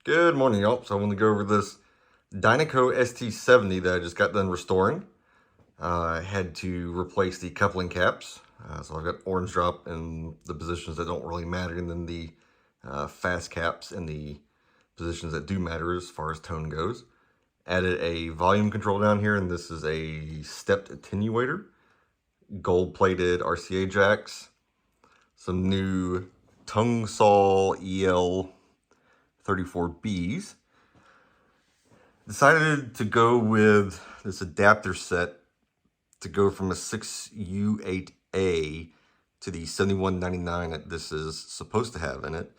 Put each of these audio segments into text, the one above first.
Good morning, y'all. So I want to go over this DYNACO ST70 that I just got done restoring. I had to replace the coupling caps. So I've got orange drop in the positions that don't really matter, and then the fast caps in the positions that do matter as far as tone goes. Added a volume control down here, and this is a stepped attenuator. Gold-plated RCA jacks. Some new tongue saw EL 34Bs. Decided to go with this adapter set to go from a 6U8A to the 7199 that this is supposed to have in it.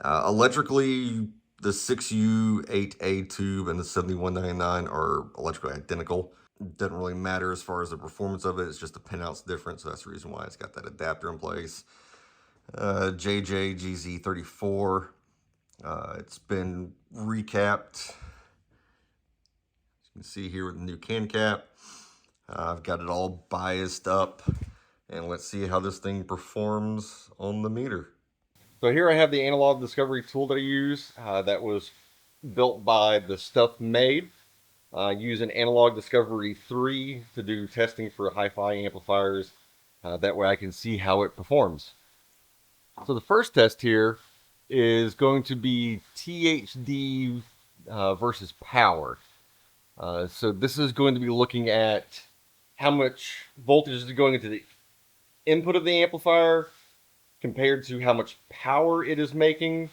Electrically, the 6U8A tube and the 7199 are electrically identical. It doesn't really matter as far as the performance of it. It's just the pinouts different, so that's the reason why it's got that adapter in place. JJGZ34. It's been recapped. You can see here with the new can cap. I've got it all biased up, and let's see how this thing performs on the meter. So here I have the analog discovery tool that I use that was built by the Stuff Made. Using Analog Discovery 3 to do testing for hi-fi amplifiers. That way I can see how it performs. So the first test here is going to be THD versus power. So this is going to be looking at how much voltage is going into the input of the amplifier compared to how much power it is making,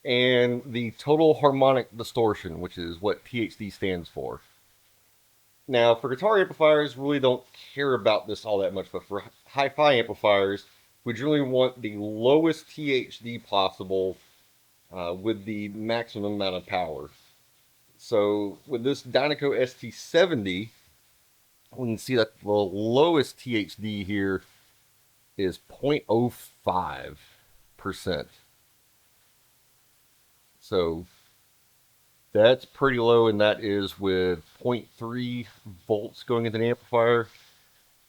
and the total harmonic distortion, which is what THD stands for. Now, for guitar amplifiers, really don't care about this all that much, but for hi-fi amplifiers, we generally want the lowest THD possible with the maximum amount of power. So with this DYNACO ST70, we can see that the lowest THD here is 0.05%. So that's pretty low, and that is with 0.3 volts going into the amplifier.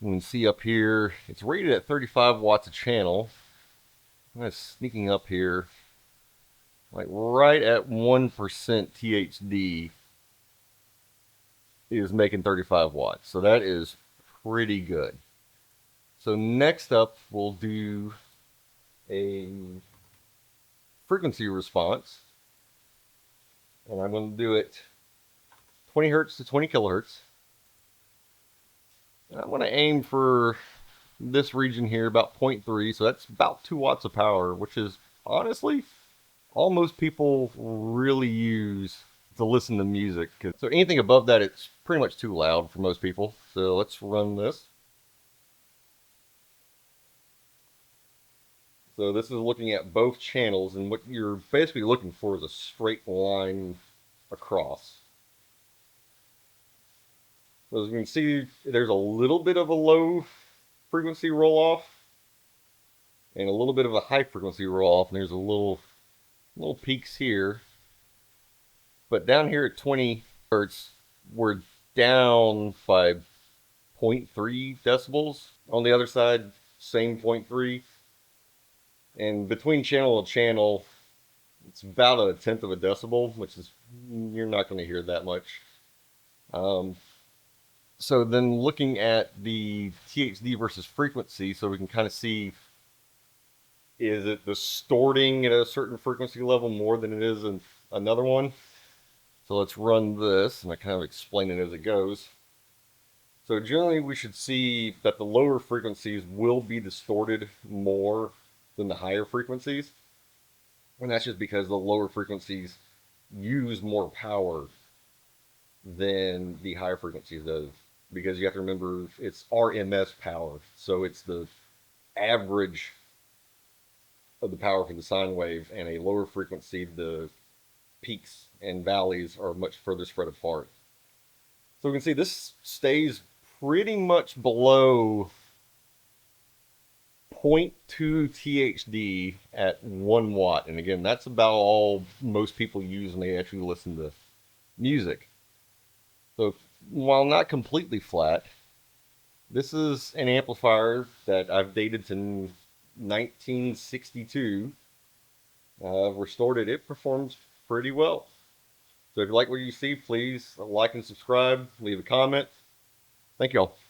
You can see up here, it's rated at 35 watts a channel. I'm kind of sneaking up here, like right at 1% THD is making 35 watts. So that is pretty good. So next up, we'll do a frequency response. And I'm going to do it 20 hertz to 20 kilohertz. And I want to aim for this region here, about 0.3. So that's about 2 watts of power, which is honestly all most people really use to listen to music. So anything above that, it's pretty much too loud for most people. So let's run this. So this is looking at both channels, and what you're basically looking for is a straight line across. So as you can see, there's a little bit of a low frequency roll off and a little bit of a high frequency roll off, and there's a little peaks here. But down here at 20 hertz, we're down by 0.3 decibels. On the other side, same 0.3. And between channel to channel, it's about 1/10 of a decibel, which is, you're not going to hear that much. So then looking at the THD versus frequency, so we can kind of see, is it distorting at a certain frequency level more than it is in another one? So let's run this, and I kind of explain it as it goes. So generally we should see that the lower frequencies will be distorted more than the higher frequencies. And that's just because the lower frequencies use more power than the higher frequencies do. Because you have to remember, it's RMS power. So it's the average of the power for the sine wave, and a lower frequency, the peaks and valleys are much further spread apart. So we can see this stays pretty much below 0.2 THD at 1 watt. And again, that's about all most people use when they actually listen to music. So while not completely flat, this is an amplifier that I've dated to 1962. Restored it. It performs pretty well. So if you like what you see, please like and subscribe, leave a comment. Thank you all.